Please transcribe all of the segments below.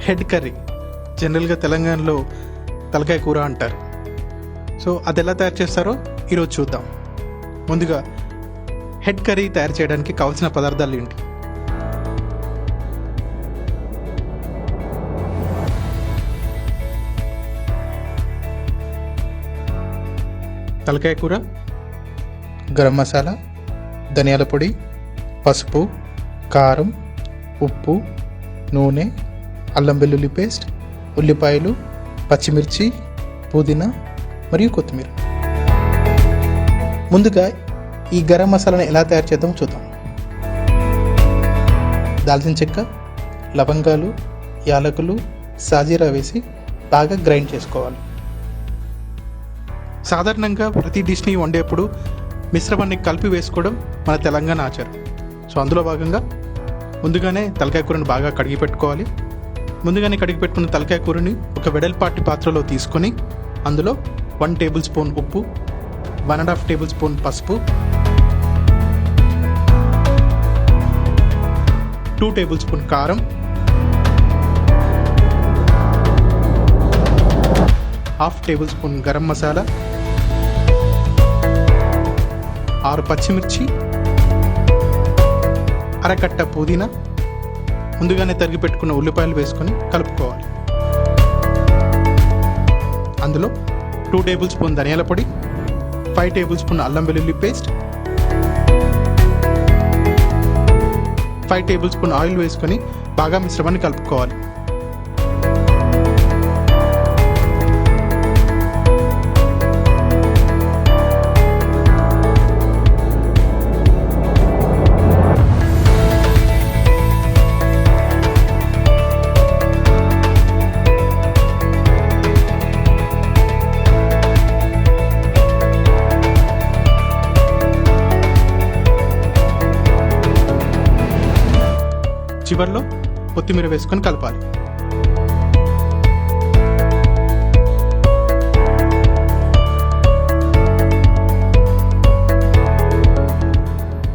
Head curry, జనరల్గా తెలంగాణలో తలకాయ కూర అంటారు. సో అది ఎలా తయారు చేస్తారో ఈరోజు చూద్దాం. ముందుగా హెడ్ కర్రీ తయారు చేయడానికి కావాల్సిన పదార్థాలు ఏంటి? తలకాయ కూర, గరం మసాలా, ధనియాల పొడి, పసుపు, కారం, ఉప్పు, నూనె, అల్లం వెల్లుల్లి పేస్ట్, ఉల్లిపాయలు, పచ్చిమిర్చి, పుదీనా మరియు కొత్తిమీర. ముందుగా ఈ గరం మసాలాను ఎలా తయారు చేద్దామో చూద్దాం. దాల్చిన చెక్క, లవంగాలు, యాలకులు, సాజీరా వేసి బాగా గ్రైండ్ చేసుకోవాలి. సాధారణంగా ప్రతి డిష్ని వండేప్పుడు మిశ్రమాన్ని కలిపి వేసుకోవడం మన తెలంగాణ ఆచారం. సో అందులో భాగంగా ముందుగానే తలకాయ కూరని బాగా కడిగి పెట్టుకోవాలి. ముందుగానే కడిగి పెట్టుకున్న తలకాయ కూరని ఒక వెడల్పాటి పాత్రలో తీసుకొని అందులో 1 టేబుల్ స్పూన్ ఉప్పు, 1.5 టేబుల్ స్పూన్ పసుపు, 2 టేబుల్ స్పూన్ కారం, 1/2 టేబుల్ స్పూన్ గరం మసాలా, 6 పచ్చిమిర్చి, అరకట్ట పుదీనా, ముందుగానే తరిగి పెట్టుకున్న ఉల్లిపాయలు వేసుకొని కలుపుకోవాలి. అందులో 2 టేబుల్ స్పూన్ ధనియాల పొడి, 5 టేబుల్ స్పూన్ అల్లం వెల్లుల్లి పేస్ట్, 5 టేబుల్ స్పూన్ ఆయిల్ వేసుకొని బాగా మిశ్రమాన్ని కలుపుకోవాలి. చివర్లో కొత్తిమీర వేసుకొని కలపాలి.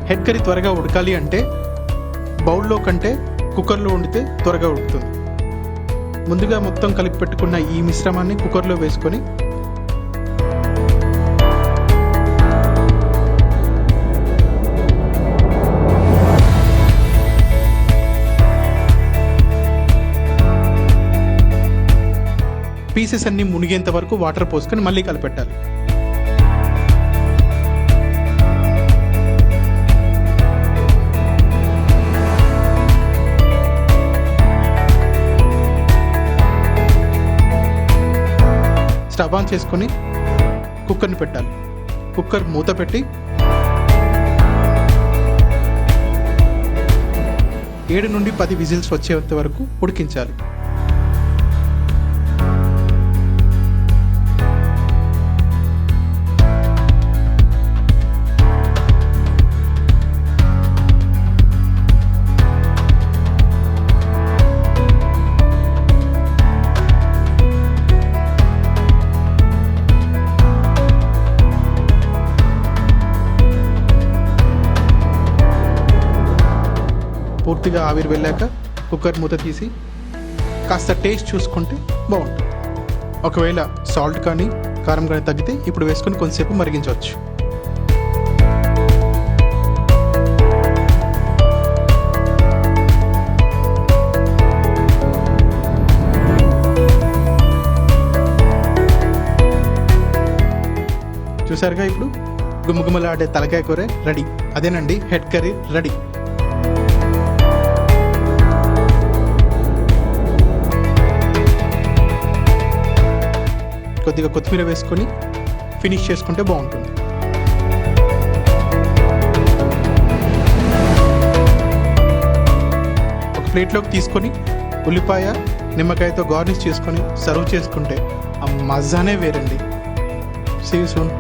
హెడ్ కర్రీ త్వరగా ఉడకాలి అంటే బౌల్లో కంటే కుక్కర్లో వండితే త్వరగా ఉడుకుతుంది. ముందుగా మొత్తం కలిపి పెట్టుకున్న ఈ మిశ్రమాన్ని కుక్కర్లో వేసుకొని పీసెస్ అన్ని మునిగేంత వరకు వాటర్ పోసుకొని మళ్ళీ కలిపెట్టాలి. స్టవ్ ఆన్ చేసుకొని కుక్కర్ని పెట్టాలి. కుక్కర్ మూత పెట్టి 7 నుండి 10 విజిల్స్ వచ్చేంత వరకు ఉడికించాలి. పూర్తిగా ఆవిరి వెళ్ళాక కుక్కర్ మూత తీసి కాస్త టేస్ట్ చూసుకుంటే బాగుంటుంది. ఒకవేళ సాల్ట్ కానీ కారం కానీ తగ్గితే ఇప్పుడు వేసుకొని కొంతసేపు మరిగించవచ్చు. చూసారుగా, ఇప్పుడు గుమ్మగుమ్మలాడే తలకాయ కూర రెడీ. అదేనండి హెడ్ కర్రీ రెడీ. కొద్దిగా కొత్తిమీర వేసుకొని ఫినిష్ చేసుకుంటే బాగుంటుంది. ఒక ప్లేట్లోకి తీసుకొని ఉల్లిపాయ, నిమ్మకాయతో గార్నిష్ చేసుకొని సర్వ్ చేసుకుంటే ఆ మజానే వేరండి. See you soon.